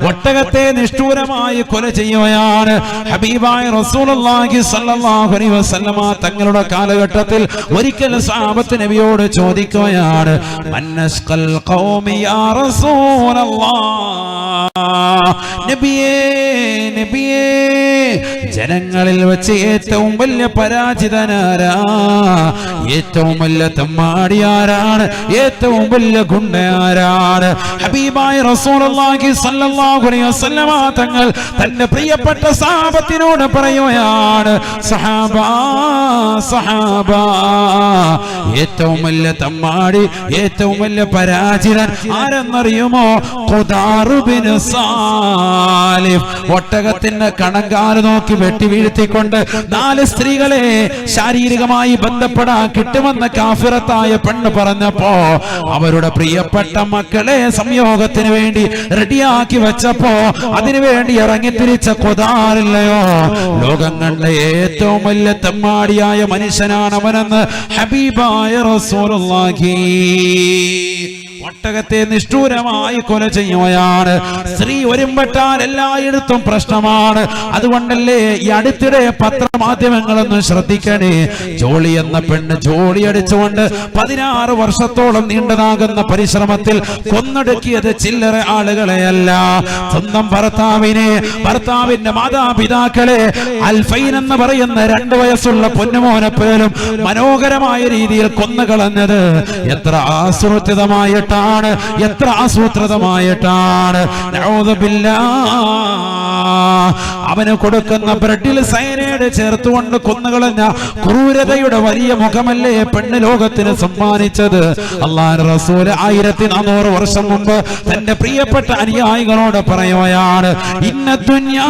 ഒട്ടകത്തെ നിഷ്ഠൂരമായി കൊല ചെയ്യുകയാണ്. ഹബീബായ റസൂലുള്ളാഹി സ്വല്ലല്ലാഹു അലൈഹി വസല്ലമ തങ്ങളുടെ കാലഘട്ടത്തിൽ ഒരിക്കൽ സഹാബത്ത് നബിയോട് ചോദിക്കുകയാണ്, മന്നസ്ഖൽ ഖൗമി യാ റസൂലല്ലാഹ്, നബിയേ നബിയേ, ജനങ്ങളിൽ വെച്ച് ഏറ്റവും വലിയ പരാജിതനാരാ, ഏറ്റവും വലിയ തെമ്മാടിയാരാണ്, ഏറ്റവും വലിയ ഗുണ്ടയാരാണ്? ഹബീബായ റസൂലുള്ളാഹി സ്വല്ലല്ലാഹു അലൈഹി വസല്ലമ തങ്ങൾ തന്റെ പ്രിയപ്പെട്ട സഹാബത്തിനോട് പറയുകയാണ്, സഹാബാ സഹാബാ, ഏറ്റവും വലിയ തെമ്മാടി, ഏറ്റവും വലിയ പരാജിതൻ ആരെന്നറിയുമോ? ഖുദാർ ബിൻ സാലിഫ്. ഒട്ടകത്തിന്റെ കണങ്കാല് നോക്കി വെട്ടി വീഴ്ത്തിക്കൊണ്ട് 4 സ്ത്രീകളെ ശാരീരികമായി ബന്ധപ്പെടാൻ കിട്ടുമെന്ന് കാഫിറത്തായ പെണ്ണ് പറഞ്ഞപ്പോ അവരുടെ പ്രിയപ്പെട്ട മക്കളെ സംയോഗത്തിന് വേണ്ടി റെഡിയാക്കി വെച്ചപ്പോ അതിനുവേണ്ടി ഇറങ്ങിത്തിരിച്ച ഖുദാറില്ലയോ, ലോകം കണ്ട ഏറ്റവും വലിയ തെമ്മാടിയായ മനുഷ്യനാണ് അവനെന്ന് ഹബീബായ റസൂലുള്ളാഹി. ഒട്ടകത്തെ നിഷ്ഠൂരമായി കൊല ചെയ്യുകയാണ്. സ്ത്രീ ഒരുമ്പെട്ടാൽ എല്ലായിടത്തും പ്രശ്നമാണ്. അതുകൊണ്ടല്ലേ ഈ അടുത്തിടെ പത്രമാധ്യമങ്ങളൊന്നും ശ്രദ്ധിക്കണേ, ജോളി എന്ന പെണ്ണ് ജോളി അടിച്ചുകൊണ്ട് 16 വർഷത്തോളം നീണ്ടതാകുന്ന പരിശ്രമത്തിൽ കൊന്നൊടുക്കിയത് ചില്ലറ ആളുകളെയല്ല, സ്വന്തം ഭർത്താവിനെ, ഭർത്താവിന്റെ മാതാപിതാക്കളെ, അൽഫൈൻ എന്ന് പറയുന്ന 2 വയസ്സുള്ള പൊന്നുമോനെ പോലും മനോഹരമായ രീതിയിൽ കൊന്നുകളഞ്ഞത് എത്ര ആസൂത്രിതമായിട്ട്, എത്ര ആസൂത്രിതമായിട്ടാണ്. അവന് കൊടുക്കുന്ന ബ്രെഡിൽ സയനൈഡ് ചേർത്തുകൊണ്ട് കൊന്നുകളഞ്ഞ ക്രൂരതയുടെ വലിയ മുഖമല്ലേ പെണ്ണ് ലോകത്തിന് സമ്മാനിച്ചത്? അല്ലാഹുവിന്റെ റസൂൽ 1400 വർഷം മുമ്പ് തന്റെ പ്രിയപ്പെട്ട അനുയായികളോട് പറയുകയാണ്, ഇന്ന ദുനിയാ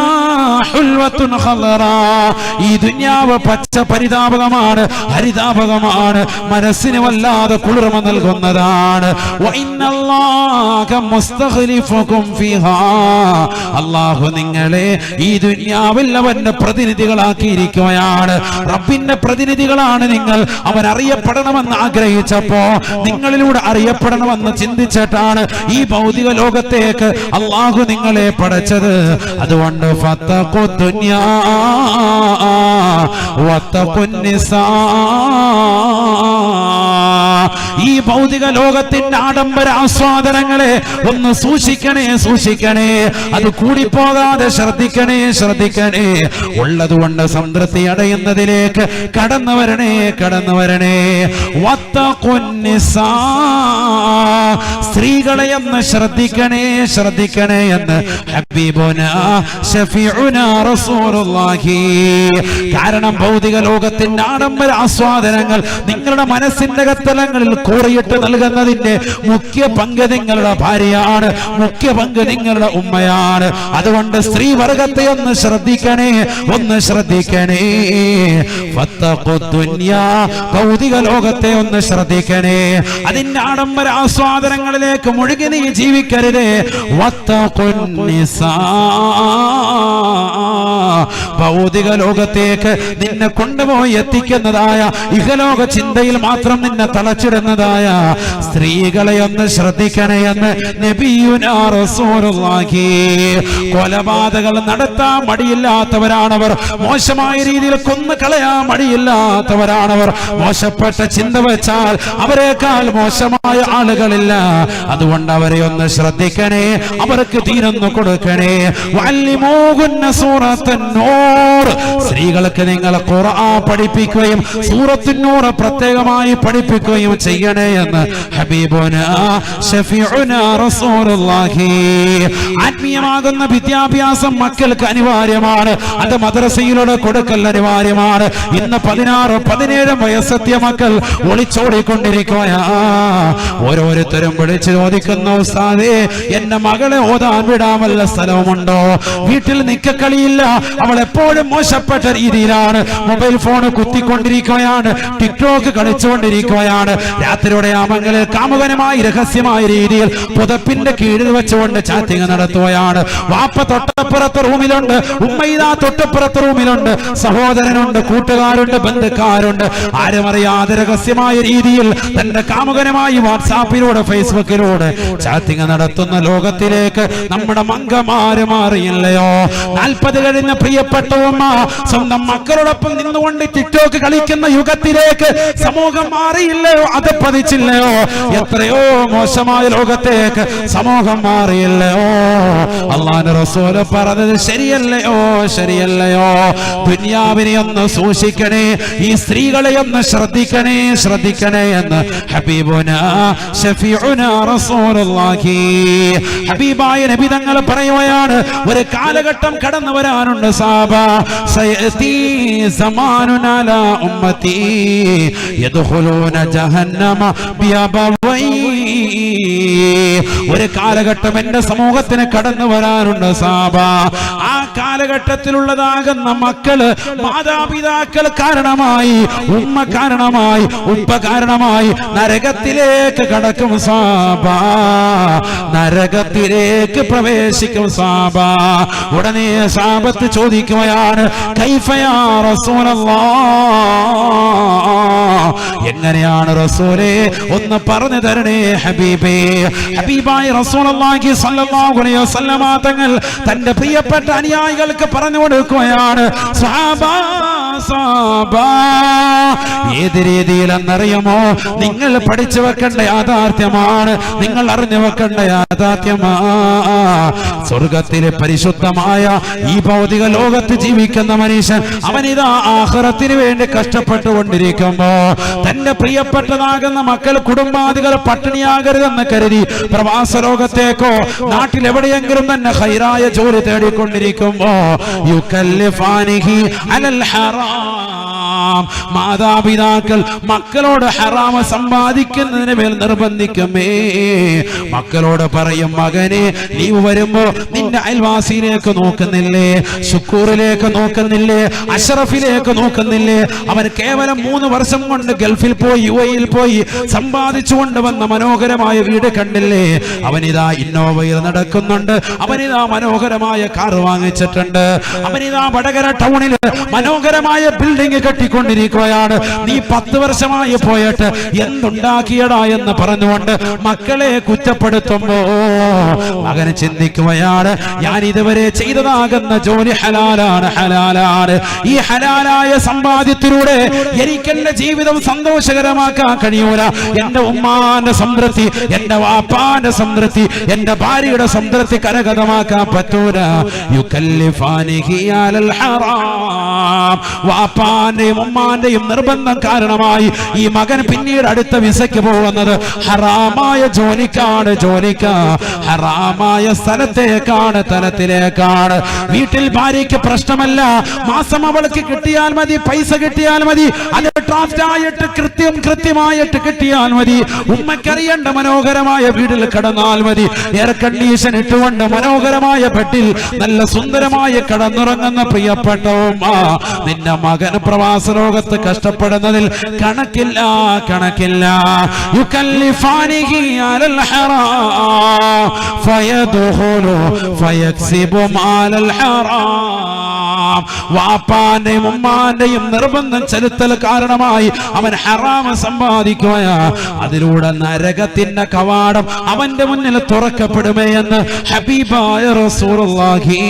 ഹുൽവത്തുൻ ഖദറാ, ഈ ദുനിയാവ് പച്ച പരിതാപകമാണ്, ഹരിതാപകമാണ്, മനസ്സിന് വല്ലാതെ കുളിർമ നൽകുന്നതാണ്. അല്ലാഹു നിങ്ങളെ ഈ ദുനിയാവിൽ അവന്റെ പ്രതിനിധികളാക്കിയിരിക്കുകയാണ്. റബ്ബിന്റെ പ്രതിനിധികളാണ് നിങ്ങൾ. അവൻ അറിയപ്പെടണമെന്ന് ആഗ്രഹിച്ചപ്പോ നിങ്ങളിലൂടെ അറിയപ്പെടണമെന്ന് ചിന്തിച്ചിട്ടാണ് ഈ ഭൗതിക ലോകത്തേക്ക് അല്ലാഹു നിങ്ങളെ പടച്ചത്. അതുകൊണ്ട് ഫത്തഖു ദുനിയാ വത്തഖുൻ നിസാ, ഈ ഭൗതിക ലോകത്തിന്റെ ആഡംബര ആസ്വാദനങ്ങളെ ഒന്ന് സൂക്ഷിക്കണേ, സൂക്ഷിക്കണേ. അത് കൂടിപ്പോകാതെ ശ്രദ്ധിക്കണേ, ശ്രദ്ധിക്കണേ. ഉള്ളതുകൊണ്ട് സംതൃപ്തി അടയുന്നതിലേക്ക് കടന്നു വരണേ, കടന്നു വരണേ. വത്തഖുൻ നിസാ, സ്ത്രീകളെ എന്ന് ശ്രദ്ധിക്കണേ, ശ്രദ്ധിക്കണേ എന്ന് ഹബീബുനാ ശഫീഉനാ റസൂലുള്ളാഹി. കാരണം ഭൗതിക ലോകത്തിന്റെ ആഡംബര ആസ്വാദനങ്ങൾ നിങ്ങളുടെ മനസ്സിന്റെ കത്തലങ്ങളിൽ കോറിയിട്ട് നൽകുന്നതിന്റെ മുഖ്യ പങ്ക് നിങ്ങളുടെ ഭാര്യയാണ്, മുഖ്യ പങ്ക് നിങ്ങളുടെ ഉമ്മയാണ്. അതുകൊണ്ട് സ്ത്രീ വർഗത്തെ ഒന്ന് ശ്രദ്ധിക്കണേ, ഒന്ന് ശ്രദ്ധിക്കണേ. ഫത്തഖു ദുനിയാ, ഭൗതിക ലോകത്തെ ഒന്ന് ശ്രദ്ധിക്കണേ. അതിന്റെ ആഡംബര ആസ്വാദനങ്ങളിലേക്ക് മുഴുകി നീ ജീവിക്കരുതേ. വത്തഖുൻ നിസാ, ഭൗതിക ലോകത്തേക്ക് നിന്നെ കൊണ്ടുപോയി എത്തിക്കുന്നതായ ഇഹലോക ചിന്തയിൽ മാത്രം നിന്നെ തളച്ചിടുന്നതായ സ്ത്രീകളെ ഒന്ന് ശ്രദ്ധിക്കണേ എന്ന് നബിയുനാ റസൂലുള്ളാഹി. കൊലപാതകൾ നടത്താൻ മടിയില്ലാത്തവരാണവർ, മോശമായ രീതിയിൽ കൊന്നു കളയാൻ മടിയില്ലാത്തവരാണവർ. മോശപ്പെട്ട ചിന്ത വെച്ചാൽ അവരെക്കാൾ മോശമായ ആളുകളില്ല. അതുകൊണ്ട് അവരെ ഒന്ന് ശ്രദ്ധിക്കണേ, അവർക്ക് ദീനൊന്ന് കൊടുക്കണേ. വഅല്ലിമൂഹുന്ന സൂറത്തുൻ നൂർ, സ്ത്രീകൾക്ക് നിങ്ങൾ ഖുർആൻ പഠിപ്പിക്കുകയും സൂറത്തുൻ നൂർ പ്രത്യേകമായി പഠിപ്പിക്കുകയും ചെയ്യണേ എന്ന് ഹബീബുനാ ശഫീഉനാ റസൂലുള്ളാഹി. ആത്മീയമാകുന്ന വിദ്യാഭ്യാസം മക്കൾക്ക് അനിവാര്യമാണ്. അത് മദ്രസയിലൂടെ കൊടുക്കൽ അനിവാര്യമാണ്. ഇന്ന് 16-17 വയസ്സെത്തിയ മക്കൾ ഒളിച്ചോടിക്കൊണ്ടിരിക്കുകയാ. ഓരോരുത്തരും വിളിച്ചു ചോദിക്കുന്നു, ഉസ്താദേ എന്റെ മകളെ ഓതാൻ വിടാൻ വല്ല സ്ഥലവുമുണ്ടോ? വീട്ടിൽ നിക്കക്കളിയില്ല, അവൾ എപ്പോഴും മോശപ്പെട്ട രീതിയിലാണ് മൊബൈൽ ഫോൺ കുത്തിക്കൊണ്ടിരിക്കുകയാണ്, ടിക്ടോക്ക് കളിച്ചുകൊണ്ടിരിക്കുകയാണ്. രാത്രിയുടെ യാമങ്ങളിൽ കാമുകനുമായി രഹസ്യമായ രീതിയിൽ പുതപ്പിന്റെ കീഴിൽ വെച്ചുകൊണ്ട് ചാറ്റിംഗ് നടത്തുകയാണ്. വാപ്പ തൊട്ട അപ്പുറത്തെ റൂമിലുണ്ട്, ഉമ്മയിതാ തൊട്ടപ്പുറത്തെ റൂമിലുണ്ട്, സഹോദരനുണ്ട്, കൂട്ടുകാരുണ്ട്, ബന്ധുക്കാരുണ്ട്. ആരും അറിയാതെ രഹസ്യമായ രീതിയിൽ തന്റെ കാമുകനുമായി വാട്സാപ്പിലൂടെ ഫേസ്ബുക്കിലൂടെ ചാറ്റിംഗ് നടത്തുന്ന ലോകത്തിലേക്ക് നമ്മുടെ മങ്കമാര് മാറിയില്ലയോ? 40 കഴിഞ്ഞ പ്രിയപ്പെട്ട ഉമ്മ സ്വന്തം മക്കളോടൊപ്പം നിന്നുകൊണ്ട് ടിക്ടോക്ക് കളിക്കുന്ന യുഗത്തിലേക്ക് സമൂഹം മാറിയില്ലയോ? അത് പതിച്ചില്ലയോ? എത്രയോ മോശമായ ലോകത്തേക്ക് സമൂഹം മാറിയില്ലയോ? അല്ലാഹുവിന്റെ റസൂൽ പറഞ്ഞത് ശരിയല്ലയോ? ശരിയല്ലയോ? ദുനിയാവിനെ ഒന്ന് സൂക്ഷിക്കണേ, ഈ സ്ത്രീകളെ ഒന്ന് ശ്രദ്ധിക്കണേ, ശ്രദ്ധിക്കണേ എന്ന് ഹബീബുനാ ശഫീഉനാ റസൂലുള്ളാഹി ഹബീബായ നബി തങ്ങൾ പറയുകയാണ്. ഒരു കാലഘട്ടം കടന്നു വരാനുണ്ട് സഹാബ, സയതി സമാനുന അലാ ഉമ്മതി യദ്ഖുലൂന ജഹന്നമ ബിഅബവൈ. ഒരു കാലഘട്ടം എന്റെ സമൂഹത്തിന് കടന്നു വരാനുണ്ട് സഹാബ. ആ കാലഘട്ടത്തിലുള്ളതാകുന്ന മക്കള് മാതാപിതാക്കൾ കാരണമായി, ഉമ്മ കാരണമായി, ഉപ്പ കാരണമായി നരകത്തിലേക്ക് കടക്കും സഹാബ, നരകത്തിലേക്ക് പ്രവേശിക്കും സഹാബ. ഉടനെ സഹാബത്ത് ചോദിക്കുകയാണ്, കൈഫ യാ റസൂലല്ലാഹ്, എങ്ങനെയാണ് റസൂലേ, ഒന്ന് പറഞ്ഞു തരണേ ഹബീബേ. ഹബീബായ റസൂലുള്ളാഹി സ്വല്ലല്ലാഹു അലൈഹി വസല്ലമ തങ്ങൾ തന്റെ പ്രിയപ്പെട്ട അനുയായികൾക്ക് പറഞ്ഞു കൊടുക്കുകയാണ്, സഹാബാ സഹാബാ, ഏത് രീതിയിലെന്നറിയുമോ? നിങ്ങൾ പഠിച്ചു വെക്കേണ്ട യാഥാർത്ഥ്യമാണ്, നിങ്ങൾ അറിഞ്ഞു വെക്കേണ്ട യാഥാർത്ഥ്യമാണ്. സ്വർഗത്തിലെ പരിശുദ്ധമായ ഈ ഭൗതിക ലോകത്ത് ജീവിക്കുന്ന മനുഷ്യൻ അവനിതാ ആഖിറത്തിന് വേണ്ടി കഷ്ടപ്പെട്ടുകൊണ്ടിരിക്കുമ്പോ തന്റെ പ്രിയപ്പെട്ടതാകുന്ന മക്കൾ, കുടുംബാദികൾ പട്ടിണിയാകരുതെന്ന് കരുതി പ്രവാസ ലോകത്തേക്കോ നാട്ടിലെവിടെയെങ്കിലും തന്നെ ഖൈറായ ജോലി തേടിക്കൊണ്ടിരിക്കുമ്പോ യുകല്ലിഫാനിഹി അലൽ ഹറാം, മാതാപിതാക്കൾ മക്കളോട് ഹറാമ സമ്പാദിക്കുന്നതിന് മേൽ നിർബന്ധിക്കുമേ. മക്കളോട് പറയും, മകനെ നീ വരുമ്പോ നിന്റെ അയൽവാസിയിലേക്ക് നോക്കുന്നില്ലേ, ശുക്കൂറിലേക്ക് നോക്കുന്നില്ലേ, അഷ്റഫിലേക്ക് നോക്കുന്നില്ലേ? അവൻ കേവലം 3 വർഷം കൊണ്ട് ഗൾഫിൽ പോയി, UAE പോയി സമ്പാദിച്ചു കൊണ്ടുവന്ന മനോഹരമായ വീട് കണ്ടില്ലേ? അവനിതാ ഇന്നോവയിൽ നടക്കുന്നുണ്ട്, അവനിതാ മനോഹരമായ കാർ വാങ്ങിച്ചിട്ടുണ്ട്, അവനിതാ വടകര ടൗണിൽ മനോഹരമായ ബിൽഡിംഗ് കെട്ടിക്കൊണ്ടിരിക്കുകയാണ്. നീ 10 വർഷമായി പോയിട്ട് എന്തുണ്ടാക്കിയടാ എന്ന് പറഞ്ഞുകൊണ്ട് മക്കളെ കുറ്റപ്പെടുത്തുമ്പോ മകന് ചിന്തിക്കുകയാണ്, ഞാൻ ഇതുവരെ ചെയ്തതാകുന്ന ജോലി ഹലാലാണ്, ഹലാലാണ്. ഈ ഹലാലായ സമ്പാദ്യത്തിലൂടെ എനിക്ക് എന്റെ ജീവിതം സന്തോഷകരമാക്കാൻ കഴിയൂല. എന്റെ ഉമ്മാന്റെ സംതൃപ്തി, എന്റെ വാപ്പാന്റെ സംതൃപ്തി, എന്റെ ഭാര്യയുടെ സംതൃപ്തി കരഗതമാക്കാൻ പറ്റൂല. യുകല്ലിഫാനിഹി അലൽ ഹറാം, വാപ്പാന്റെയും ഉമ്മാന്റെയും നിർബന്ധം കാരണമായി ഈ മകൻ പിന്നീട് അടുത്ത വിസയ്ക്ക് പോകുന്നത് ഹറാമായ ജോലിക്കാണ്, ഹറാമായ സ്ഥലത്തേക്കാണ്, തലത്തിലേക്കാണ്. വീട്ടിൽ ഭാര്യയ്ക്ക് പ്രശ്നമല്ല, മാസം അവൾക്ക് കിട്ടിയാൽ മതി, പൈസ കിട്ടിയാൽ മതി, അത് ഡ്രാഫ്റ്റ് ആയിട്ട് കൃത്യമായിട്ട് കിട്ടിയാൽ മതി. ഉമ്മക്കറിയേണ്ട മനോഹരമായ വീട്ടിൽ കിടന്നാൽ മതി, എയർ കണ്ടീഷൻ ഇട്ടുകൊണ്ട് മനോഹരമായ ബെഡിൽ നല്ല സുന്ദരമായി കിടന്നുറങ്ങുന്ന പ്രിയപ്പെട്ട ഉമ്മ, നിന്റെ മകൻ പ്രവാസ ലോകത്ത് കഷ്ടപ്പെടുന്നതിൽ കണക്കില്ല, കണക്കില്ല. യുകല്ലിഫാനിഹി അലൽ ഹറാം ഫയദ്ഖുലു ഫയക്സിബു മാലൽ ഹറാം. വാപ്പാന്റെയും ഉമ്മാന്റെയും നിർബന്ധം ചെലുത്തൽ കാരണമായി അവൻ ഹറാം സമ്പാദിക്കുകയാ. അതിലൂടെ നരകത്തിന്റെ കവാടം അവന്റെ മുന്നിൽ തുറക്കപ്പെടുമേ എന്ന് ഹബീബായ റസൂലുള്ളാഹി.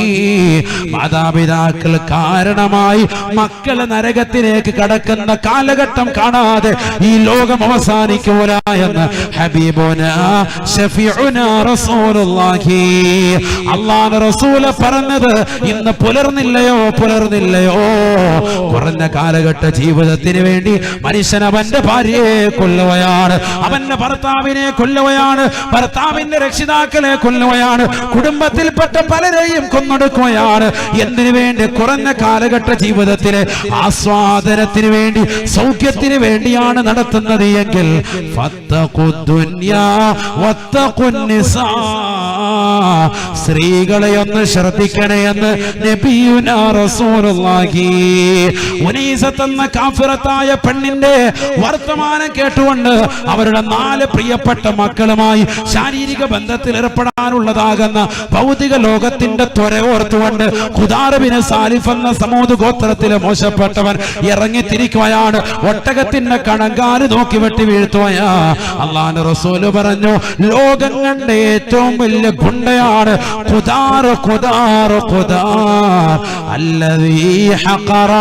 മാതാപിതാക്കൾ കാരണമായി മക്കൾ നരകത്തിലേക്ക് കടക്കുന്ന കാലഘട്ടം കാണാതെ ഈ ലോകം അവസാനിക്കൂല എന്ന് ഹബീബുനാ ശഫീഉനാ റസൂലുള്ളാഹി. അല്ലാഹുവിന്റെ റസൂൽ പറഞ്ഞത് ഇന്ന് പുലർന്നില്ലയോ? കുറഞ്ഞ കാലഘട്ട ജീവിതത്തിന് വേണ്ടി മനുഷ്യൻ അവന്റെ ഭാര്യയെ കൊല്ലുകയാണ്, അവന്റെ ഭർത്താവിനെ കൊല്ലുകയാണ്, ഭർത്താവിന്റെ രക്ഷിതാക്കളെ കൊല്ലുകയാണ്, കുടുംബത്തിൽപ്പെട്ട പലരെയും കൊന്നൊടുക്കുകയാണ്. എന്തിനു വേണ്ടി? കുറഞ്ഞ കാലഘട്ട ജീവിതത്തിലെ ആസ്വാദനത്തിന് വേണ്ടി, സൗഖ്യത്തിന് വേണ്ടിയാണ് നടത്തുന്നത് എങ്കിൽ ഫത്തഖു ദുനിയാ വത്തഖു നിസാ, സ്ത്രീകളെ ഒന്ന് ശ്രദ്ധിക്കണേ എന്ന് നബിയുനാ റസൂലുള്ളാഹി. ഉനൈസത്ത് എന്ന കാഫിറത്തായ പെണ്ണിന്റെ വർത്തമാനം കേട്ടുകൊണ്ട് അവരുടെ 4 പ്രിയപ്പെട്ട മക്കളുമായി ശാരീരിക ബന്ധത്തിൽ ഏർപ്പെടാനുള്ളതാകുന്ന ഭൗതിക ലോകത്തിന്റെ ത്വര ഓർത്തുകൊണ്ട് ഖുദാർ ബിൻ സാലിഫ് എന്ന സമൂദ് ഗോത്രത്തിലെ മോശപ്പെട്ടവൻ ഇറങ്ങിത്തിരിക്കുകയാണ്. ഒട്ടകത്തിന്റെ കണങ്കാല് നോക്കി വെട്ടി വീഴ്ത്തുകയാ. അല്ലാഹുവിന്റെ റസൂല് പറഞ്ഞു, ലോകം കണ്ട ഏറ്റവും വലിയ ഗുണ്ടയാണ് ഖുദാർ ഖുദാർ ഖുദാർ അല്ലദീ ഹഖറ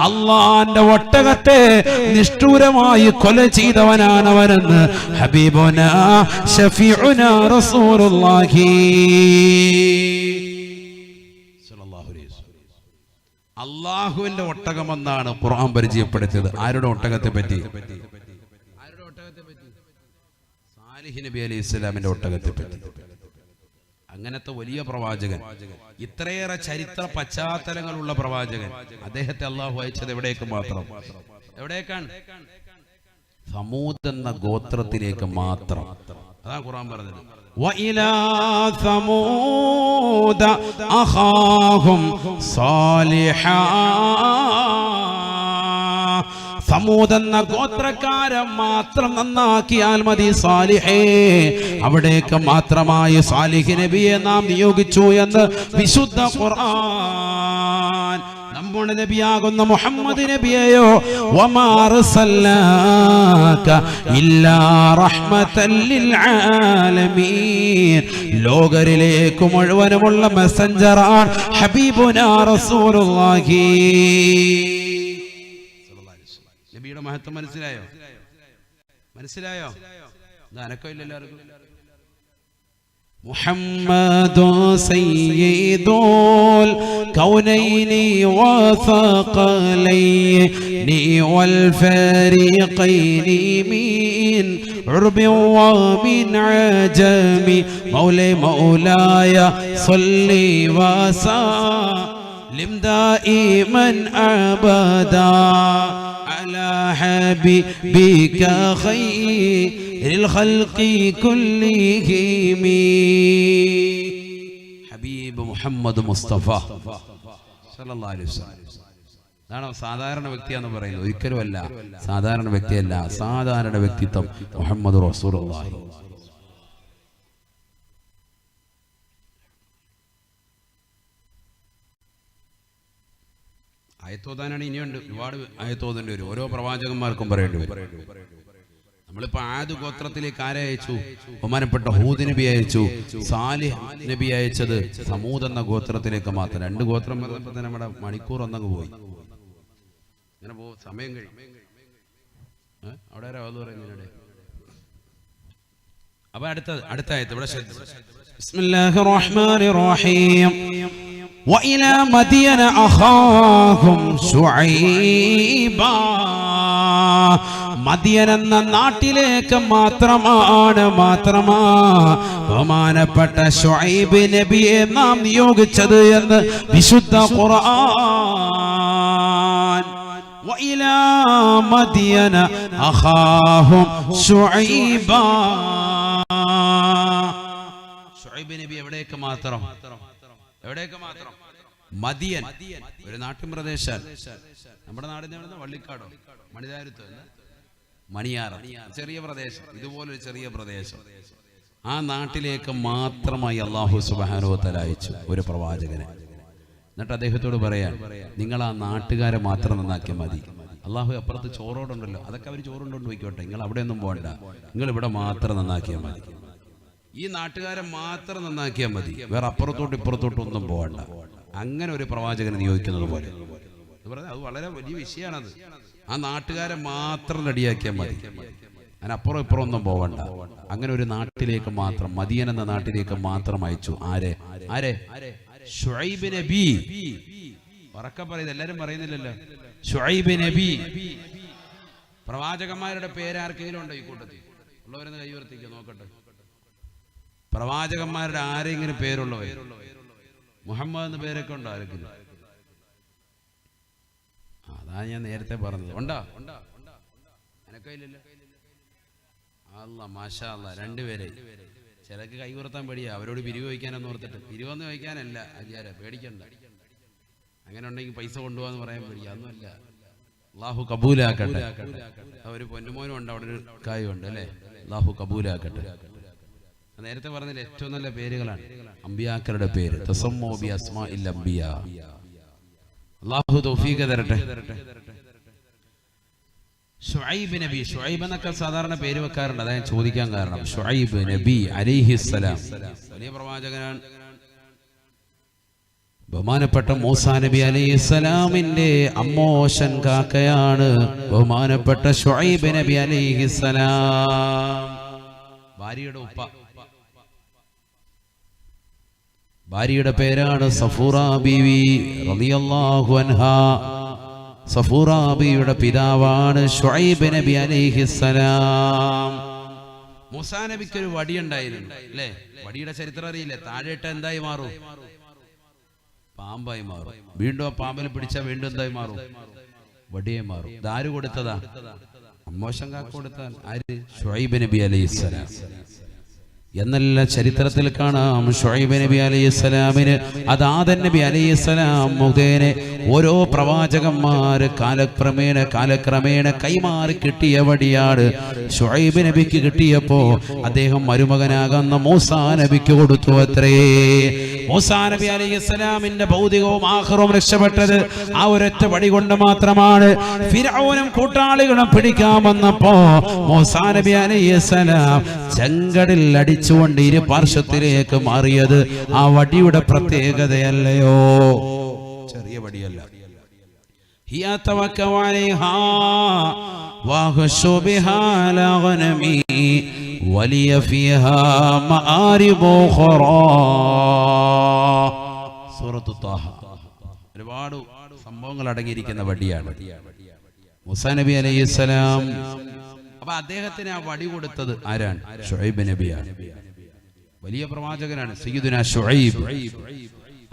അല്ലാഹുവിന്റെ ഒട്ടകത്തെ നിഷ്ഠൂരമായി കൊല ചെയ്തവനാണവനെന്ന് ഹബീബുനാ ശഫീഉനാ റസൂലുള്ളാഹി. അള്ളാഹുവിന്റെ ഒട്ടകമെന്നാണ് ഖുർആൻ പരിചയപ്പെടുത്തിയത്. ആരുടെ ഒട്ടകത്തെ പറ്റി? സാലിഹ് നബി അലൈഹി ഇസ്ലാമിന്റെ ഒട്ടകത്തെ പറ്റി. അങ്ങനത്തെ വലിയ പ്രവാചകൻ, ഇത്രയേറെ ചരിത്ര പശ്ചാത്തലങ്ങളുള്ള പ്രവാചകൻ, അദ്ദേഹത്തെ അള്ളാഹു അയച്ചത് എവിടേക്ക് മാത്രം? എവിടേക്കാണ്? സമൂദ് എന്ന ഗോത്രത്തിലേക്ക് മാത്രം. അതാ ഖുർആൻ പറഞ്ഞത്, وَإِلَى ثَمُودَ أَخَاهُمْ صَالِحًا. സമൂദ് എന്ന ഗോത്രക്കാരെ മാത്രം നന്നാക്കിയാൽ മതി സാലിഹേ, അവിടേക്ക് മാത്രമായി സാലിഹ് നബിയെ നാം നിയോഗിച്ചു എന്ന് വിശുദ്ധ ഖുർആൻ. നമ്മുടെ നബിയാകുന്ന മുഹമ്മദ് നബിയെയോ വമാ അർസൽനാക ഇല്ലാ റഹ്മതൻ ലിൽ ആലമീൻ, ലോകരിലേക്ക് മുഴുവനുമുള്ള മെസ്സഞ്ചറാണ് ഹബീബുനാ റസൂലുള്ളാഹി. നബിയുടെ മഹത്വം മനസ്സിലായോ? മനസ്സിലായോ? അനക്കമില്ല എല്ലാവർക്കും. محمد سيد الكونين وثقلين والفريقين من عرب ومن عجم مولاي صلي وسلم دائما أبدا على حبيبك خير الخلق كلهم ഹബീബ് മുഹമ്മദ് മുസ്തഫ സല്ലല്ലാഹു അലൈഹി വസല്ലം. അതാണ് സാധാരണ വ്യക്തിയാന്ന് പറയുന്നത്. ഒരിക്കലുമല്ല സാധാരണ വ്യക്തിയല്ല, സാധാരണ വ്യക്തിത്വം മുഹമ്മദ് റസൂലുള്ളാഹി. ആയത്തോതാനാണ് ഇനിയുണ്ട്, ഒരുപാട് ആയത്തോതേണ്ടി വരും. ഓരോ പ്രവാചകന്മാർക്കും പറയേണ്ടി വരും. നമ്മളിപ്പോ ആദ് ഗോത്രത്തിലേക്ക് ആരെ അയച്ചു? ബഹുമാനപ്പെട്ട ഹൂദ് നബി അയച്ചു. സാലിഹ് നബി അയച്ചത് സമൂദ് എന്ന ഗോത്രത്തിലേക്ക് മാത്രം. 2 ഗോത്രം പറഞ്ഞപ്പോ തന്നെ നമ്മുടെ മണിക്കൂർ ഒന്നങ്ങ് പോയി. ഇങ്ങനെ സമയം കഴിയും. അവിടെ അത് പറയുന്നതിനിടെ അപ്പൊ അടുത്ത ആയത്ത് ഇവിടെ ബിസ്മില്ലാഹിർ റഹ്മാനിർ റഹീം. وإلى مدين أخاهم شعيبا. മദിയൻ എന്ന നാട്ടിലേക്ക് മാത്രമാണ് ബഹുമാനപ്പെട്ട ശുഐബ് നബിയെ നാം നിയോഗിച്ചത് എന്ന് വിശുദ്ധ ഖുർആൻ. وإلى مدين أخاهم شعيبا. ശുഐബ് നബി എവിടേക്ക് മാത്രം? മദിയൻ ഒരു നാട്ടിൻ പ്രദേശം. നമ്മുടെ നാടിന്റെ വള്ളിക്കാടോ മണിതാരത്തോ മണിയാറ, ചെറിയ പ്രദേശം, ഇതുപോലൊരു ചെറിയ പ്രദേശം. ആ നാട്ടിലേക്ക് മാത്രമായി അല്ലാഹു സുബ്ഹാനഹു വ തആല അയച്ചു ഒരു പ്രവാചകനെ. എന്നിട്ട് അദ്ദേഹത്തോട് പറയാൻ, നിങ്ങൾ ആ നാട്ടുകാരെ മാത്രം നന്നാക്കിയാൽ മതി. അള്ളാഹു അപ്പുറത്ത് ചോറോടുണ്ടല്ലോ, അതൊക്കെ അവർ ചോറുണ്ടോണ്ട് പോയിക്കോട്ടെ, നിങ്ങൾ അവിടെ ഒന്നും പോകണ്ട, നിങ്ങൾ ഇവിടെ മാത്രം നന്നാക്കിയാൽ മതി. ഈ നാട്ടുകാരെ മാത്രം നന്നാക്കിയാൽ മതി, വേറെ അപ്പുറത്തോട്ട് ഇപ്പുറത്തോട്ടും ഒന്നും പോകണ്ട. അങ്ങനെ ഒരു പ്രവാചകനെ നിയോഗിക്കുന്നത് പോലെ അത് വളരെ വലിയ വിഷയമാണത്. ആ നാട്ടുകാരെ മാത്രം റെഡിയാക്കിയാൽ മതി, അതിനപ്പുറം ഇപ്പുറം ഒന്നും പോകണ്ട. അങ്ങനെ ഒരു നാട്ടിലേക്ക് മാത്രം, മദിയൻ എന്ന നാട്ടിലേക്ക് മാത്രം അയച്ചു. ആരെ? ശുഐബ് നബി. ഉറക്കെ പറയുന്നത് എല്ലാരും പറയുന്നില്ലല്ലോ. ശുഐബ് നബി. പ്രവാചകന്മാരുടെ പേര് ആർക്കെങ്കിലും ഉണ്ടോ ഈ കൂട്ടത്തിൽ? ഉള്ളവരെന്ന് കൈവർത്തിക്കുക നോക്കട്ടെ. പ്രവാചകന്മാരുടെ ആരെങ്കിലും പേരുള്ളവർ? മുഹമ്മദ് എന്ന പേരൊക്കെ ഉണ്ടോ ആരെങ്കിലും? അതാ ഞാൻ നേരത്തെ പറഞ്ഞത്. ഉണ്ടോ? എനക്കയില്ലല്ലോ. അല്ലാ മാഷാ അല്ലാ, രണ്ടുപേരെ. ചിലക്ക് കൈ ഉയർത്താൻ പേടിയാ, അവരോട് പിരിവ് വയ്ക്കാനെന്ന് ഓർത്തിട്ട്. പിരിവെന്ന് വയ്ക്കാനല്ല ആചാര, പേടിക്കണ്ട. അങ്ങനെ ഉണ്ടെങ്കിൽ പൈസ കൊണ്ടുപോകാന്ന് പറയാൻ പേടിയാ, ഒന്നുമല്ല. അള്ളാഹു കബൂലാക്കട്ടെ. ഒരു പൊന്നുമോനും ഉണ്ട് അവിടെ, ഒരു കായുണ്ട് അല്ലേ. അള്ളാഹു കബൂലാക്കട്ടെ. നേരത്തെ പറഞ്ഞതിൽ ഏറ്റവും നല്ല പേരുകളാണ് അമ്പിയാക്കളുടെ പേര്. തസമ്മൂ ബി അസ്മാഇൽ അംബിയാ. അള്ളാഹു തൗഫീഖ് തരട്ടെ. ഷുഐബ് നബി, ഷുഐബ് എന്നൊക്കെ സാധാരണ പേര് വെക്കാറുണ്ട്, അതാ ഞാൻ ചോദിക്കാൻ കാരണം. ഷുഐബ് നബി അലൈഹിസ്സലാം വലിയ പ്രവാചകനാണ്. ബഹുമാനപ്പെട്ട മൂസാ നബി അലൈഹിസ്സലാമിന്റെ അമ്മോശൻ കാക്കയാണ് ബഹുമാനപ്പെട്ട ഷുഐബ് നബി അലൈഹിസ്സലാം. ഭാര്യയുടെ ഉപ്പ, ഭാര്യയുടെ പേരാണ് സഫൂറ ബീവി റളിയല്ലാഹു അൻഹാ. സഫൂറ ബീവിയുടെ പിതാവാണ് ഷുഐബ് നബി അലൈഹിസ്സലാം. മൂസാ നബിക്ക് ഒരു വടി ഉണ്ടായിരുന്നു അല്ലേ. വടിയുടെ ചരിത്രം അറിയില്ലേ. താഴെയിട്ട് എന്തായി മാറും? പാമ്പായി മാറും. വീണ്ടും ആ പാമ്പിൽ പിടിച്ചാൽ വീണ്ടും എന്തായി മാറും? വടിയായി മാറും. ഇതാര് കൊടുത്തതാ? അമ്മോശൻ കാക്ക കൊടുത്താൽ. ആര്? ഷുഐബ് നബി അലൈഹിസ്സലാം. എന്നല്ല ചരിത്രത്തിൽ കാണാം. ഷുഐബ് നബി അലൈഹിസ്സലാമിന് അത് ആദം നബി അലൈഹിസ്സലാം മുഖേന ഓരോ പ്രവാചകന്മാര് കാലക്രമേണ കൈമാറി കിട്ടിയ വടിയാണ്. ഷുഐബ് നബിക്ക് കിട്ടിയപ്പോ അദ്ദേഹം മരുമകനാകുന്ന മൂസാ നബിക്ക് കൊടുത്തു അത്രേ. മൂസാ നബി അലൈഹിസ്സലാമിന്റെ ഭൗതികവും ആഖിറവും രക്ഷപ്പെട്ടത് ആ ഒരൊറ്റ വടി കൊണ്ട് മാത്രമാണ്. ഫിർഔനും കൂട്ടാളികളും പിടിക്കാൻ വന്നപ്പോ മൂസാ നബി അലൈഹിസ്സലാം ചെങ്കടലിൽ അടിച്ചുകൊണ്ട് ഇരു പാർശ്വത്തിലേക്ക് മാറിയത് ആ വടിയുടെ പ്രത്യേകതയല്ലയോ? ചെറിയ വടിയല്ല. ഒരുപാട് സംഭവങ്ങൾ അടങ്ങിയിരിക്കുന്ന വടിയാണ് മൂസാ നബി അലൈഹിസ്സലാം. അപ്പൊ അദ്ദേഹത്തിന് ആ വടി കൊടുത്തത് ആരാണ്? ഷുഐബ് നബിയാണ്. വലിയ പ്രവാചകനാണ് സയ്യിദുനാ ഷുഐബ്.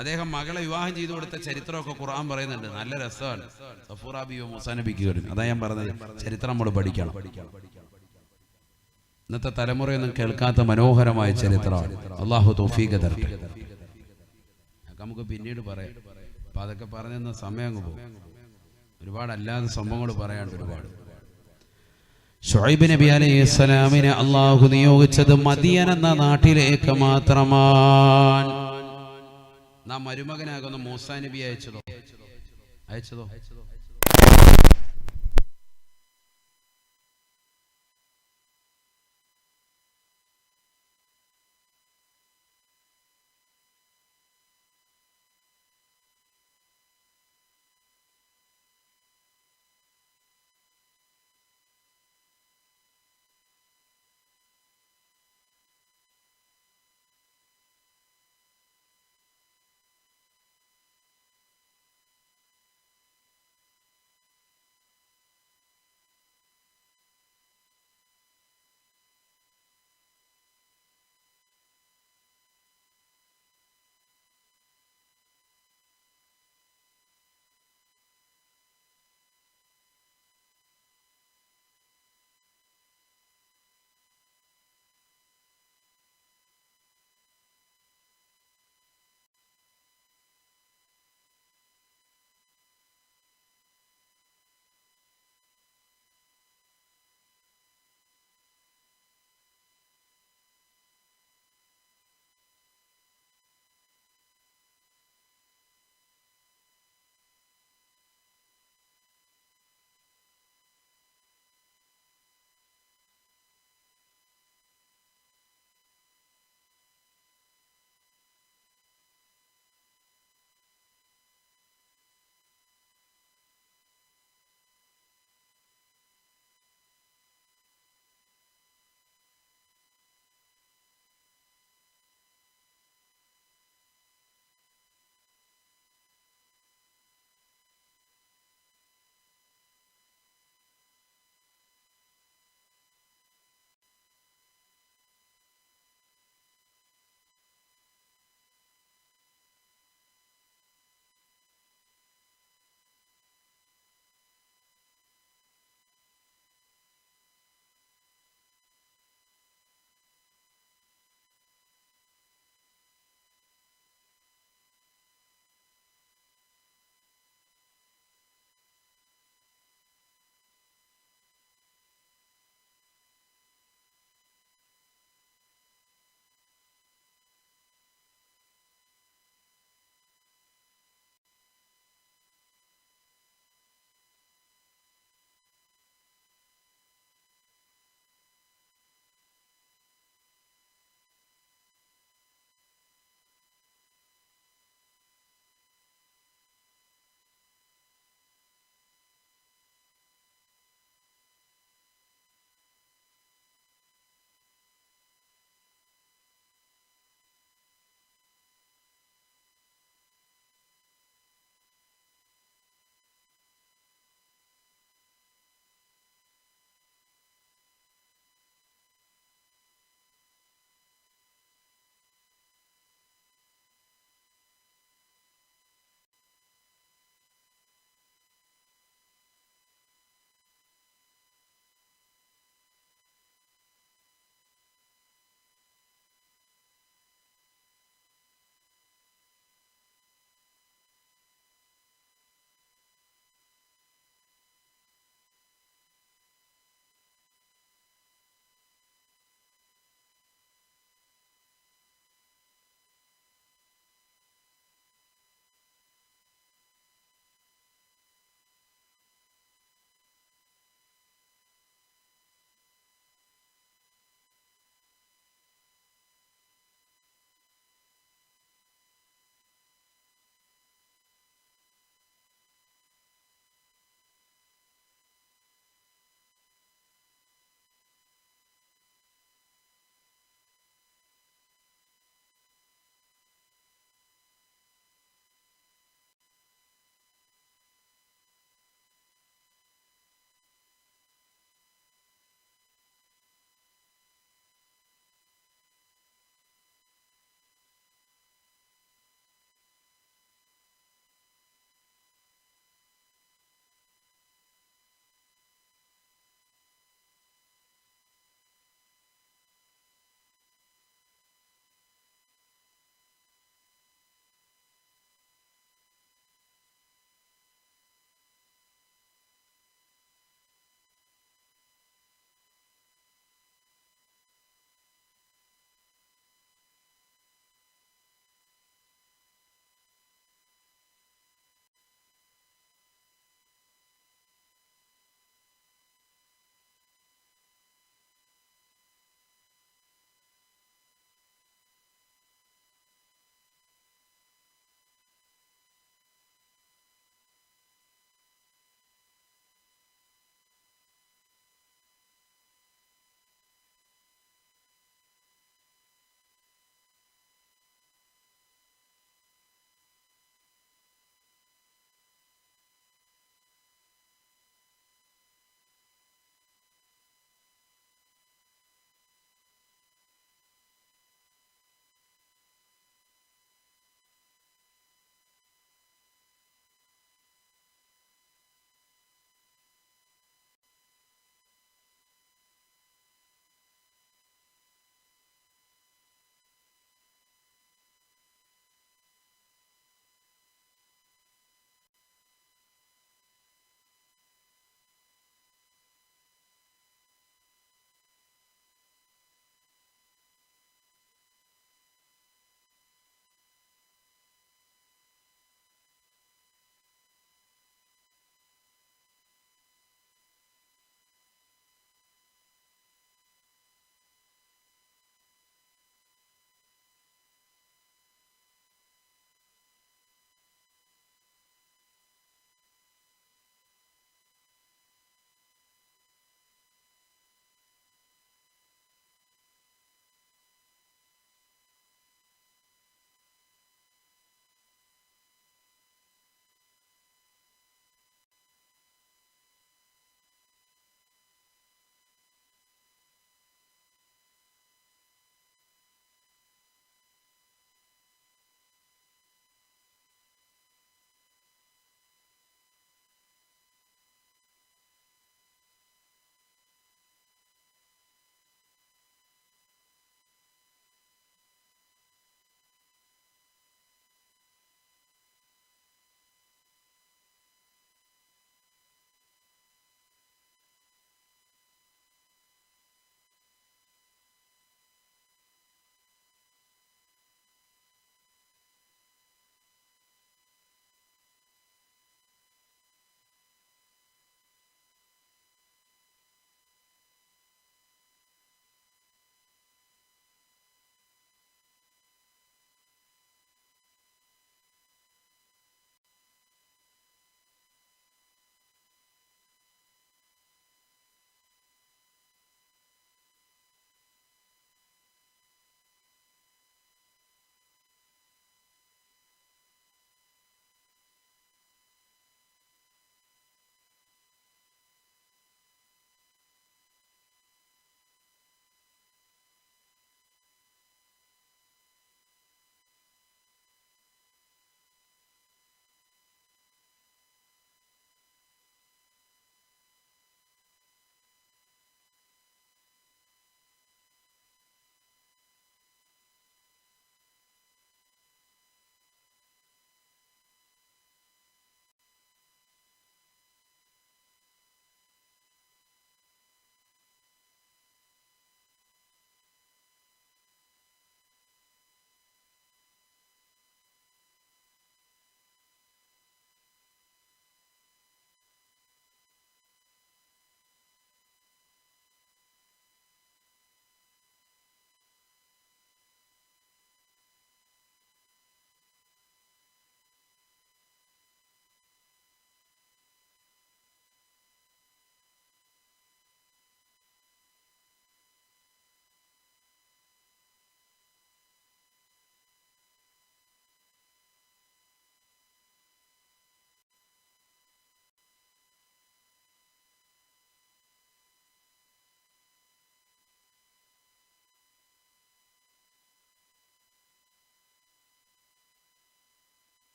അദ്ദേഹം മകളെ വിവാഹം ചെയ്തു കൊടുത്ത ചരിത്രമൊക്കെ ഖുർആൻ പറയുന്നുണ്ട്. നല്ല രസമാണ്. സഫൂറ ബീവി മൂസാ നബിക്ക് കയറി. അതാ ഞാൻ പറഞ്ഞത്, ചരിത്രം നമ്മൾ പഠിക്കണം. ഇന്നത്തെ തലമുറയൊന്നും കേൾക്കാത്ത മനോഹരമായ ചരിത്രമാണ്. അള്ളാഹു തൗഫീഖ് തരട്ടെ. നമുക്ക് പിന്നീട് പറയാം. അപ്പൊ അതൊക്കെ പറഞ്ഞെന്ന സമയം അങ്ങ് പോകും. ഒരുപാട് അല്ലാതെ സംഭവങ്ങൾ പറയാണ്ട് ഒരുപാട്. ഷുഐബ് നബി അലൈഹിസ്സലാമിനെ അള്ളാഹു നിയോഗിച്ചത് മദിയൻ എന്ന നാട്ടിലേക്ക് മാത്രമാണ്. നാം മരുമകനാകുന്ന മൂസാ നബി അയച്ചതോ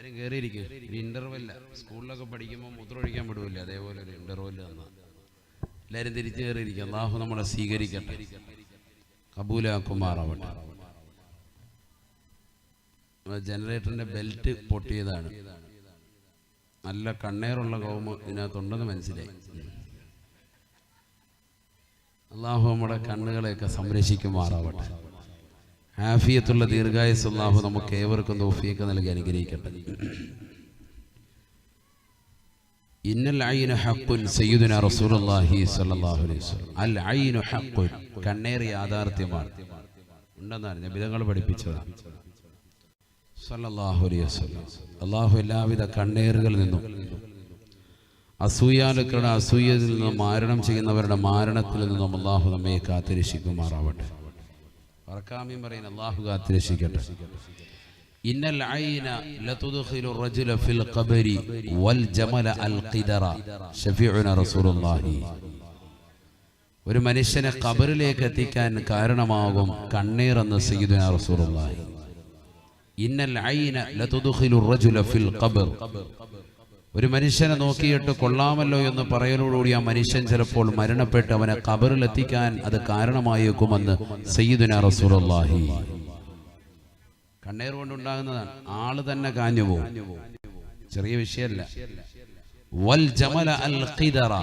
എല്ലാവരും കയറിയിരിക്കും. ഒരു ഇന്റർവെല്ല സ്കൂളിലൊക്കെ പഠിക്കുമ്പോൾ മൂത്രമൊഴിക്കാൻ വിടുമില്ല, അതേപോലെ ഒരു ഇന്റർവെല്ല് തന്ന എല്ലാവരും തിരിച്ചു കയറിയിരിക്കും. അല്ലാഹു നമ്മളെ സ്വീകരിക്കട്ടെ, കബൂലാക്കുമാറാവട്ടെ. ജനറേറ്ററിന്റെ ബെൽറ്റ് പൊട്ടിയതാണ്. നല്ല കണ്ണേറുള്ള കൗമ് ഇതിനകത്തുണ്ടെന്ന് മനസ്സിലായി. അല്ലാഹു നമ്മുടെ കണ്ണുകളെയൊക്കെ സംരക്ഷിക്കുമാറാവട്ടെ. ആഫിയത്തുള്ള ദീർഘായുസ്സ് അല്ലാഹു നമുക്ക് ഏവർക്കും തൗഫീഖ് നൽകി അനുഗ്രഹിക്കട്ടെ. ഇന്നൽ ഐന ഹഖ്ഖുൻ സയ്യിദുനാ റസൂലുള്ളാഹി സ്വല്ലല്ലാഹു അലൈഹി വസല്ലം. അൽ ഐനു ഹഖ്ഖുൻ, കണ്ണേർ യാഥാർത്ഥ്യമാണ് ഉണ്ടെന്നാണ് നബിതങ്ങൾ പഠിപ്പിച്ചതാണ് സ്വല്ലല്ലാഹു അലൈഹി വസല്ലം. അല്ലാഹു എല്ലാവിധ കണ്ണേറുകളിൽ നിന്നും, അസൂയാലുക്കളുടെ അസൂയയിൽ നിന്നും, മാരണം ചെയ്യുന്നവരുടെ മാരണത്തിൽ നിന്നും അല്ലാഹു നമ്മെ കാത്തിരക്ഷിക്കുമാറാവട്ടെ. പറക്കാമീൻ പറയുന്ന അല്ലാഹു കാത്തിരക്ഷിക്കട്ടെ. ഇന്നൽ ഐന ലതുദ്ഖിലു റജുല ഫിൽ ഖബരി വൽ ജമല അൽ ഖിദറ ശഫീഉന റസൂലുള്ളാഹി. ഒരു മനുഷ്യനെ ഖബറിലേക്ക് എത്തിക്കാൻ കാരണമാകും കണ്ണീർ എന്ന് സയ്യിദുനാ റസൂലുള്ളാഹി. ഇന്നൽ ഐന ലതുദ്ഖിലു റജുല ഫിൽ ഖബർ. ഒരു മനുഷ്യനെ നോക്കിയിട്ട് കൊള്ളാമല്ലോ എന്ന് പറയലോടുകൂടി ആ മനുഷ്യൻ ചിലപ്പോൾ മരണപ്പെട്ട് അവനെ ഖബറിൽ എത്തിക്കാൻ അത് കാരണമായേക്കുമെന്ന് സയ്യിദുനാ റസൂലുള്ളാഹി. കണ്ണീർ കൊണ്ടുണ്ടാകുന്നതാണ്. ആള് തന്നെ കാഞ്ഞു പോകും, ചെറിയ വിഷയമല്ല. വൽ ജമല അൽ ഖിദറ,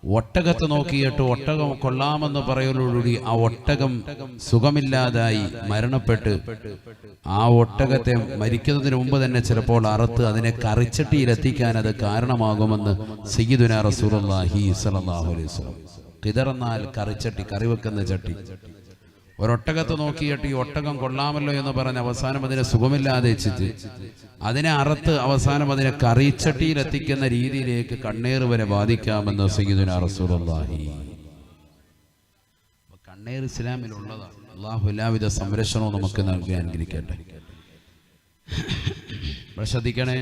ഒട്ടകത്തെ നോക്കിയിട്ട് ഒട്ടകം കൊള്ളാമെന്ന് പറയലോടുകൂടി ആ ഒട്ടകം സുഖമില്ലാതായി മരണപ്പെട്ട് ആ ഒട്ടകത്തെ മരിക്കുന്നതിന് മുമ്പ് തന്നെ ചിലപ്പോൾ അറുത്ത് അതിനെ കറിച്ചട്ടിയിലെത്തിക്കാൻ അത് കാരണമാകുമെന്ന് സയ്യിദുനാ റസൂലുള്ളാഹി സ്വല്ലല്ലാഹു അലൈഹി വസല്ലം. ഖിദർ എന്നാൽ കറിച്ചട്ടി, കറി വെക്കുന്ന ചട്ടി. ഒരൊട്ടകത്തെ നോക്കിയിട്ട് ഈ ഒട്ടകം കൊള്ളാമല്ലോ എന്ന് പറഞ്ഞ് അവസാനം അതിനെ സുഖമില്ലാതെ വെച്ചിട്ട് അതിനെ അറുത്ത് അവസാനം അതിനെ കറിച്ചട്ടിയിലെത്തിക്കുന്ന രീതിയിലേക്ക് കണ്ണേർ വരെ ബാധിക്കാമെന്ന് സയ്യിദുനാ റസൂലുള്ളാഹി. കണ്ണേർ ഇസ്ലാമിലുള്ളതാണ്. അല്ലാഹു എല്ലാവിധ സംരക്ഷണവും നമുക്ക് നൽകി അനുഗ്രഹിക്കട്ടെ. ശ്രദ്ധിക്കണേ,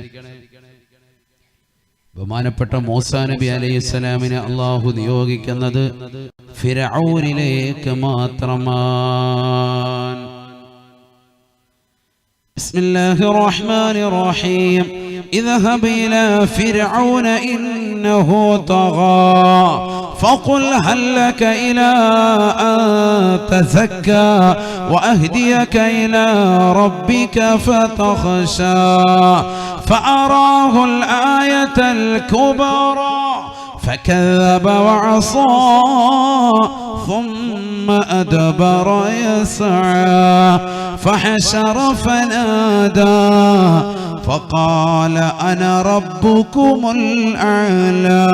ബഹുമാനപ്പെട്ട മൂസാ നബി അലൈഹിസ്സലാമിനെ അല്ലാഹു നിയോഗിക്കുന്നത് ഫിർഔനിലേക്ക് മാത്രമാണ്. ബിസ്മില്ലാഹിർ റഹ്മാനിർ റഹീം. اذهب إلى فرعون إنه طغى فقل هل لك إلى أن تزكى وأهديك إلى ربك فتخشى فأراه الآية الكبرى فكذب وعصى ثم أدبر يسعى فحشر فنادى فقال أنا ربكم الأعلى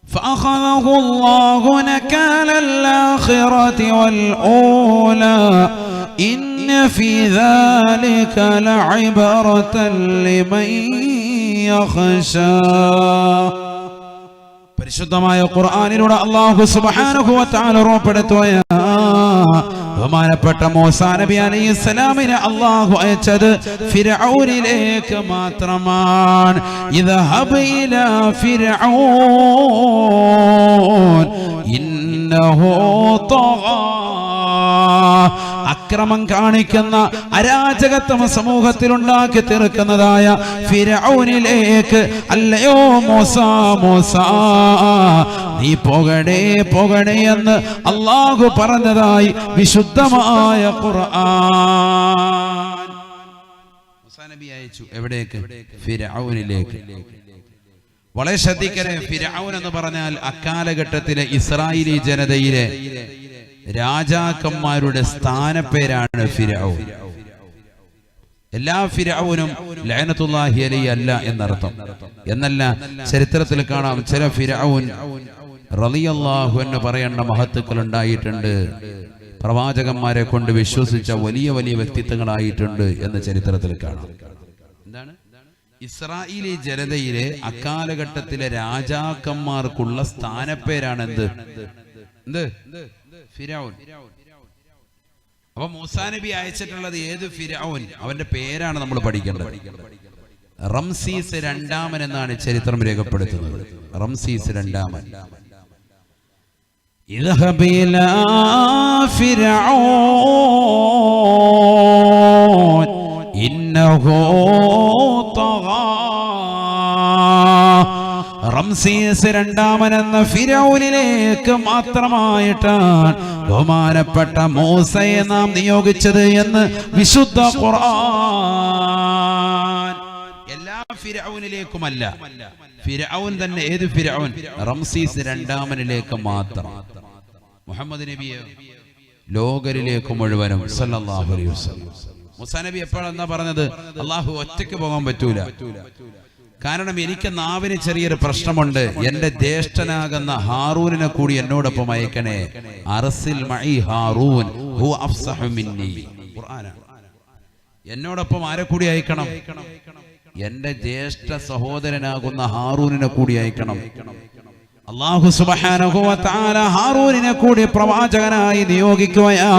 فأخذه الله نكال الآخرة والأولى إن في ذلك لعبرة لمن يخشى. പരിശുദ്ധമായ ഖുർആനിലൂടെ അല്ലാഹു സുബ്ഹാനഹു വ തആല ഉറപ്പെടുത്തുകയാണ്, ബഹുമാനപ്പെട്ട മൂസാ നബി അലൈഹിസ്സലാമിനെ അല്ലാഹു അയച്ചത് ഫിർഔനിലേക്ക് മാത്രമാണ്. ഇദ്ഹബ് ഇലാ ഫിർഔൻ ഇന്നഹു തഗാ. അക്രമം കാണിക്കുന്ന, അരാജകത്വം സമൂഹത്തിൽ ഉണ്ടാക്കി തീർക്കുന്നതായ ഫിർഔനിലേക്ക് അല്ലയോ മൂസാ, മൂസാ നീ പോകണേ പോകണേ എന്ന് അല്ലാഹു പറഞ്ഞതായി വിശുദ്ധമായ ഖുർആൻ. മൂസാ നബി അയച്ചു എവിടേക്ക്? ഫിർഔനിലേക്ക്. വളരെ ശ്രദ്ധിക്കണേ, ഫിർഔൻ എന്ന് പറഞ്ഞാൽ അക്കാലഘട്ടത്തിലെ ഇസ്രായേലി ജനതയിലെ രാജാക്കന്മാരുടെ സ്ഥാനപ്പേരാണ് ഫിർഔൻ. എല്ലാ ഫിർഔനും ലഅനത്തുല്ലാഹി അലൈഹി അല്ല എന്നർത്ഥം. എന്നല്ല, ചരിത്രത്തിൽ കാണാം ചില ഫിർഔൻ റളിയല്ലാഹു അൻഹു പറയേണ്ട മഹത്തുക്കൾ ഉണ്ടായിട്ടുണ്ട്, പ്രവാചകന്മാരെ കൊണ്ട് വിശ്വസിച്ച വലിയ വലിയ വ്യക്തിത്വങ്ങളായിട്ടുണ്ട് എന്ന് ചരിത്രത്തിൽ കാണാം. എന്താണ്? ഇസ്രായേലി ജനതയിലെ അക്കാലഘട്ടത്തിലെ രാജാക്കന്മാർക്കുള്ള സ്ഥാനപ്പേരാണ് എന്ത്? ഫിർഔൻ. അപ്പൊ മൂസാ നബി അയച്ചിട്ടുള്ളത് ഏത് ഫിർഔൻ? അവന്റെ പേരാണ് നമ്മൾ പഠിക്കേണ്ടത്. റംസീസ് രണ്ടാമൻ എന്നാണ് ചരിത്രം രേഖപ്പെടുത്തുന്നത്. റംസീസ് രണ്ടാമൻ. ഇദ്ഹബ് ഇലാ ഫിർഔൻ ഇന്നഹു തഗാ. റംസീസ് രണ്ടാമനെന്ന ഫിരൗനിലേക്ക് മാത്രമായിട്ടാണ് ബഹുമാനപ്പെട്ട മൂസയെ നാം നിയോഗിച്ചത് എന്ന് വിശുദ്ധ ഖുർആൻ. എല്ലാ ഫിരൗനിലേക്കുമല്ല, ഫിരൗൻ തന്നെ. ഏത് ഫിരൗൻ? റംസീസ് രണ്ടാമനിലേക്ക് മാത്രം. മുഹമ്മദ് നബിയെ ലോകരിലേക്ക് മുഴുവനും സല്ലല്ലാഹു അലൈഹി വസല്ലം. മൂസാ നബി എപ്പോഴെന്നാ പറഞ്ഞത്? അള്ളാഹു ഒറ്റയ്ക്ക് പോകാൻ പറ്റൂല. കാരണം എനിക്ക് നാവിന് ചെറിയൊരു പ്രശ്നമുണ്ട്. എന്റെ ജ്യേഷ്ഠനാകുന്ന ഹാറൂനിനെ കൂടി എന്നോടൊപ്പം അയക്കണേ. അർസിൽ മഈ ഹാറൂൻ ഹുവ അഫ്സഹു മിന്നി. ഖുർആനാണ്. എന്നോടൊപ്പം ആരെ കൂടി അയക്കണം? എന്റെ ജ്യേഷ്ഠ സഹോദരനാകുന്ന ഹാറൂനിനെ കൂടി അയക്കണം. അല്ലാഹു സുബ്ഹാനഹു വ തആല ഹാറൂനിനെ കൂടി പ്രവാചകനായി നിയോഗിക്കുകയാ.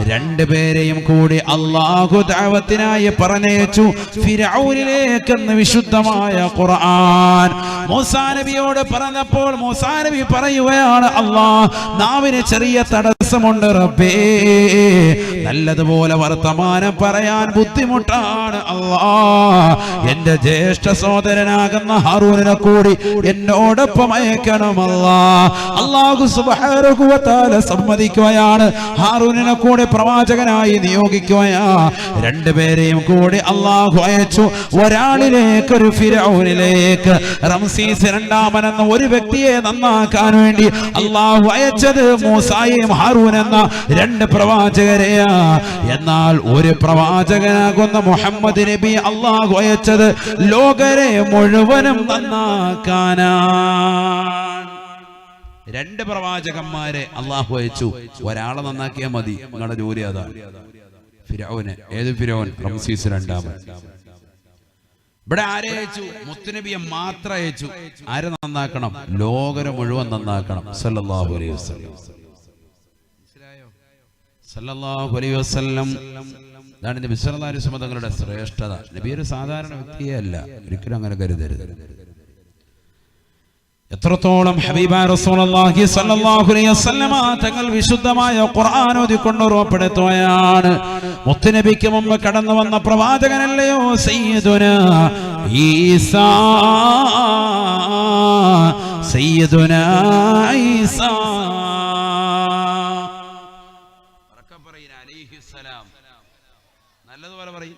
രണ്ടുപേരെയും കൂടി അല്ലാഹു ദഅവത്തിനായി പറഞ്ഞയച്ചു ഫിർഔനിലേക്കെന്ന് വിശുദ്ധമായ ഖുർആൻ. മൂസാ നബിയോട് പറഞ്ഞപ്പോൾ മൂസാ നബി പറയുകയാണ്, അല്ലാഹ് നാവിന് ചെറിയ തടസ്സമുണ്ട് റബ്ബേ, നല്ലതുപോലെ വർത്തമാനം പറയാൻ ബുദ്ധിമുട്ടാണ് അല്ലാഹ്. എന്റെ ജ്യേഷ്ഠ സഹോദരനാകുന്ന ഹാറൂനിനെ കൂടി എന്നോടൊപ്പം അയക്കണം അല്ലാഹു സുബ്ഹാനഹു വ തആല സമ്മതിക്കുകയാണ്. ഹാറൂനിനെ കൂടി പ്രവാചകനായി നിയോഗിക്കുകയാ. രണ്ടുപേരെയും കൂടി അല്ലാഹു അയച്ചു. ഒരാളിലേക്ക്, ഒരു ഫിർഔനിലേക്ക്. റംസീസ് രണ്ടാമനെന്ന ഒരു വ്യക്തിയെ നന്നാക്കാൻ വേണ്ടി അല്ലാഹു അയച്ചത് മൂസായെയും ഹാറൂൻ എന്ന രണ്ട് പ്രവാചകരെയാ. എന്നാൽ ഒരു പ്രവാചകനാകുന്ന മുഹമ്മദ് നബി അല്ലാഹു അയച്ചത് ലോകരെ മുഴുവനും നന്നാക്കാനാ. രണ്ട് പ്രവാചകന്മാരെ അള്ളാഹു അയച്ചു. ഒരാളെ നന്നാക്കിയാൽ മതി, നിങ്ങളുടെ ജോലി അതാണ്. ഫിർഔന്. ഏത് ഫിർഔൻ? റംസീസ് രണ്ടാമൻ. ഇവിടെ ആരെ അയച്ചു? മുത്തുനബിയെ മാത്രം അയച്ചു. ആരെ നന്നാക്കണം? ലോകരെ മുഴുവൻ നന്നാക്കണം. സല്ലല്ലാഹു അലൈഹി വസല്ലം. സല്ലല്ലാഹു അലൈഹി വസല്ലം. ഇതാണ് നബി സല്ലല്ലാഹു അലൈഹി വസല്ലം തങ്ങളുടെ ശ്രേഷ്ഠത. നബി ഒരു സാധാരണ വ്യക്തിയെ അല്ല, ഒരിക്കലും അങ്ങനെ കരുതരുത്. എത്രത്തോളം ഹബീബായ റസൂലുള്ളാഹി സ്വല്ലല്ലാഹു അലൈഹി വസല്ലമ തങ്ങൾ വിശുദ്ധമായ ഖുർആൻ ഓതിക്കൊണ്ട് ഉറപ്പെടുത്തുകയാണ്. മുത്തുനബിക്ക് മുമ്പ് കടന്നു വന്ന പ്രവാചകനല്ലയോ സയ്യിദുനാ ഈസാ, സയ്യിദുനാ ഈസാ അലൈഹിസ്സലാം. നല്ലതുപോലെ പറയും.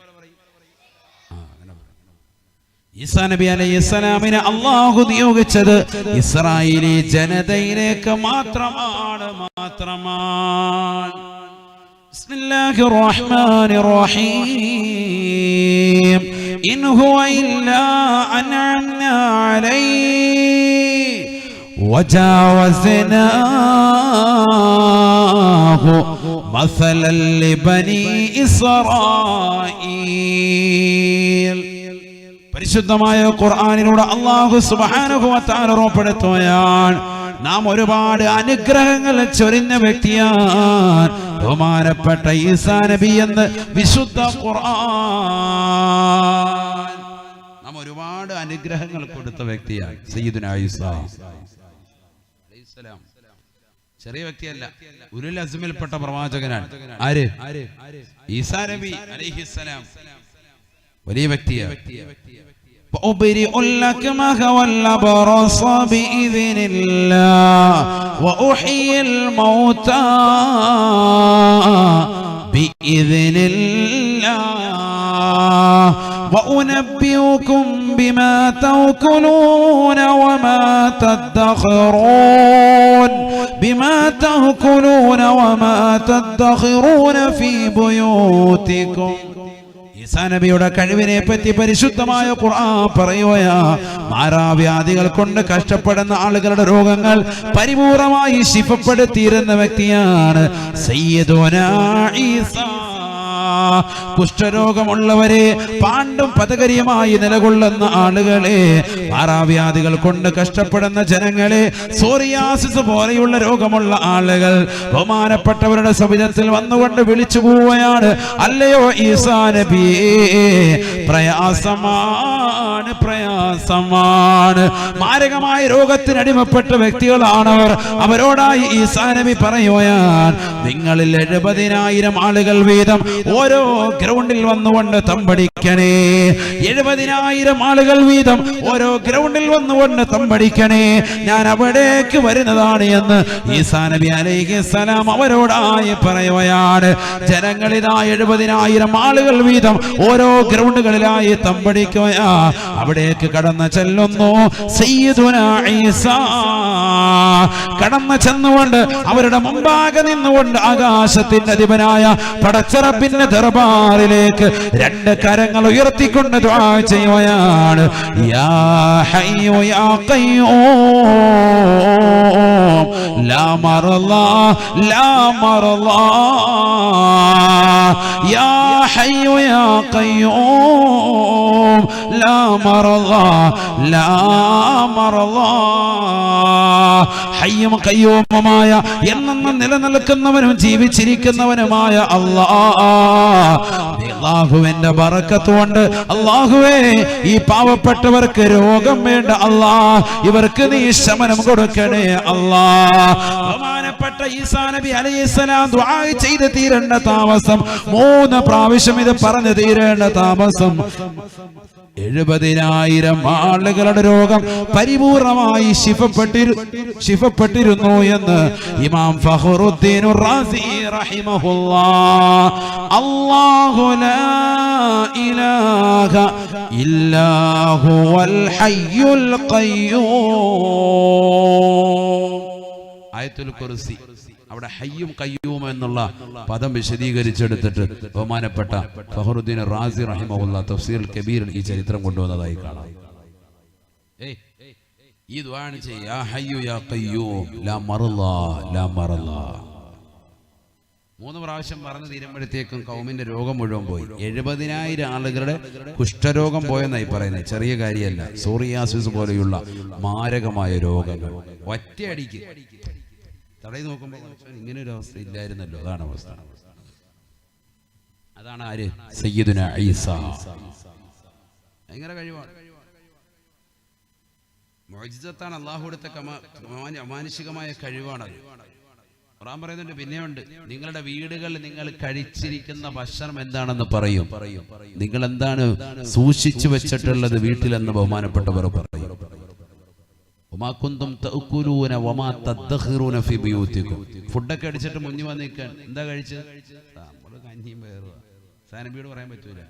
ഈസാ നബി അലൈഹിസ്സലാമിനെ അല്ലാഹു നിയോഗിച്ചത് ഇസ്രായേലി ജനതയിലേക്ക് മാത്രമാണ്. ബിസ്മില്ലാഹിർ റഹ്മാനിർ റഹീം. ഇൻ ഹുവ ഇല്ലാ അൻഅംനാ അലൈഹി വജാവസ്നാഹു മസലൻ ലിബനി ഇസ്രായീൽ. പരിശുദ്ധമായ ഖുർആനിലൂടെ അല്ലാഹു സുബ്ഹാനഹു വ തആല ഉറപ്പെടുത്തുകയാണ്, നാം ഒരുപാട് അനുഗ്രഹങ്ങൾ ചൊരിഞ്ഞ വ്യക്തിയാണ് ബഹുമാനപ്പെട്ട ഈസാ നബി എന്ന് വിശുദ്ധ ഖുർആൻ. നാം ഒരുപാട് അനുഗ്രഹങ്ങൾ കൊടുത്ത വ്യക്തിയാണ് സയ്യിദുനാ ഈസാ അലൈഹിസ്സലാം. ചെറിയ വ്യക്തിയല്ല, ഉലുൽ അസ്മിൽപ്പെട്ട പ്രവാചകനാണ്. ആര്? ഈസാ നബി അലൈഹിസ്സലാം. വലിയ വ്യക്തിയാണ്. وأبرئ الأكمه والأبرص بإذن الله وأحيي الموتى بإذن الله وأنبئكم بما تأكلون وما تدخرون وما تدخرون في بيوتكم. ഈസാ നബിയുടെ കഴിവിനെ പറ്റി പരിശുദ്ധമായ ഖുർആൻ പറയുകയാ. മാറാവ്യാധികൾ കൊണ്ട് കഷ്ടപ്പെടുന്ന ആളുകളുടെ രോഗങ്ങൾ പരിപൂർണമായി ശിഫപ്പെടുത്തിയിരുന്ന വ്യക്തിയാണ് സയ്യിദുനാ ഈസാ. കുഷ്ഠരോഗമുള്ളവരെ, പാണ്ടും പതകരിയുമായി നിലകൊള്ളുന്ന ആളുകളെ, മാറാവ്യാധികൾ കൊണ്ട് കഷ്ടപ്പെടുന്ന ജനങ്ങളെ, സോറിയാസിസ് പോലെയുള്ള രോഗമുള്ള ആളുകൾ ബഹുമാനപ്പെട്ടവരുടെ സവിധത്തിൽ വന്നുകൊണ്ട് വിളിച്ചു പോവുകയാണ്, അല്ലയോ ഈസാ നബിയേ, പ്രയാസമാണ് പ്രയാസമാണ്. മാരകമായ രോഗത്തിന് അടിമപ്പെട്ട വ്യക്തികളാണവർ. അവരോടായി ഈസാ നബി പറയുകയാണ്, നിങ്ങളിൽ 70,000 ആളുകൾ വീതം ഓരോ ഗ്രൗണ്ടിൽ വന്നുകൊണ്ട് തമ്പടിക്കണേ. 70,000 ആളുകൾ വീതം ഓരോ ഗ്രൗണ്ടിൽ വന്നുകൊണ്ട് തമ്പടിക്കണേ. ഞാൻ അവിടേക്ക് വരുന്നതാണ് എന്ന് ഈസാ നബി അലൈഹിസ്സലാം അവരോടായി പറയുകയാണ്. ജനങ്ങളിതാ 70,000 ആളുകൾ വീതം ഓരോ ഗ്രൗണ്ടുകളിലായി തമ്പടിക്കുകയാ. അവിടേക്ക് കടന്നു ചെല്ലുന്നു സയ്യിദുനാ ഈസാ. കടന്നു ചെന്നുകൊണ്ട് അവരുടെ മുമ്പാകെ നിന്നുകൊണ്ട് ആകാശത്തിന്റെ അധിപനായ പടച്ചറപ്പിന്റെ ദർബാറിലേക്ക് 2 കരങ്ങൾ ഉയർത്തിക്കൊണ്ട് ദുആ ചെയ്യുകയാണ്. യാ ഹയ്യു യാ ഖയ്യൂം ലാ മറല്ലാ ലാ മറല്ലാ യാ ഹയ്യു യാ ഖയ്യൂം ലാ മറല്ലാ ലാ മറല്ലാ. ഹയ്യും ഖയ്യൂമുമായ എന്നെന്നും നിലനിൽക്കുന്നവനും ജീവിച്ചിരിക്കുന്നവനുമായ അല്ലാഹുവിന്റെ ബറക്കത്ത് കൊണ്ട് അല്ലാഹുവേ ഈ പാവപ്പെട്ടവർക്ക് രോഗം വേണ്ട അല്ലാ, ഇവർക്ക് നീ ശമനം കൊടുക്കണേ അല്ലാ. ബഹുമാനപ്പെട്ട ഈസാ നബി അലൈഹിസ്സലാം ദുആ ചെയ്ത് തീരേണ്ട താമസം 3 പ്രാവശ്യം ഇത് പറഞ്ഞു തീരേണ്ട താമസം 70,000 ആളുകളുടെ രോഗം പരിപൂർണമായി ശിഫപ്പെട്ടിരുന്നു എന്ന് ഇമാം ഫഖറുദ്ദീൻ റാസി റഹിമഹുല്ലാഹ്. അല്ലാഹു ലാ ഇലാഹ ഇല്ലാ ഹുവൽ ഹയ്യുൽ ഖയ്യൂം. ആയത്തുൽ കുർസി അവിടെ ഹയ്യും ഖയ്യൂം എന്നുള്ള പദം വിശദീകരിച്ചെടുത്തിട്ട് ബഹുമാനപ്പെട്ട ഫഖറുദ്ദീൻ റാസി റഹിമഹുല്ലാഹ് തഫ്സീറുൽ കബീറിൽ ഈ ചരിത്രം കൊണ്ടുവന്നതായി കാണാം. ഈ ദുആ ചെയ്യ യാ ഹയ്യു യാ ഖയ്യൂം ലാ മറല്ലാ ലാ മറല്ലാ 3 പ്രാവശ്യം പറഞ്ഞു തീരുമ്പോഴത്തേക്കും കൗമിന്റെ രോഗം മുഴുവൻ പോയി. 70,000 ആളുകളുടെ കുഷ്ഠരോഗം പോയെന്നായി പറയുന്നത്. ചെറിയ കാര്യമല്ല. സോറിയാസിസ് പോലെയുള്ള മാരകമായ രോഗങ്ങൾ ഒറ്റയടിക്ക് തടയി നോക്കുമ്പോൾ ഇങ്ങനെ ഒരു അവസ്ഥ ഇല്ലായിരുന്നല്ലോ. അതാണ് അവസ്ഥ. അതാണ് ആര്? സയ്യിദുനാ ഈസാ. ഭയങ്കര കഴിവാണ്, മുഅ്ജിസത്താണ്. അല്ലാഹു കൊടുത്ത അമാനുഷികമായ കഴിവാണത്. ഖുർആൻ പറയുന്നുണ്ട്, പിന്നെയുണ്ട്, നിങ്ങളുടെ വീടുകളിൽ നിങ്ങൾ കഴിച്ചിരിക്കുന്ന ഭക്ഷണം എന്താണെന്ന് പറയും. നിങ്ങൾ എന്താണ് സൂക്ഷിച്ചു വെച്ചിട്ടുള്ളത് വീട്ടിലെന്ന് ബഹുമാനപ്പെട്ടവർ പറയും. ഫുഡൊക്കെ അടിച്ചിട്ട് മുന്നിൽ വന്ന് നിൽക്കാൻ എന്താ കഴിച്ചത്? കഞ്ഞിയും പയറുക. സാനബിയോട് പറയാൻ പറ്റൂല.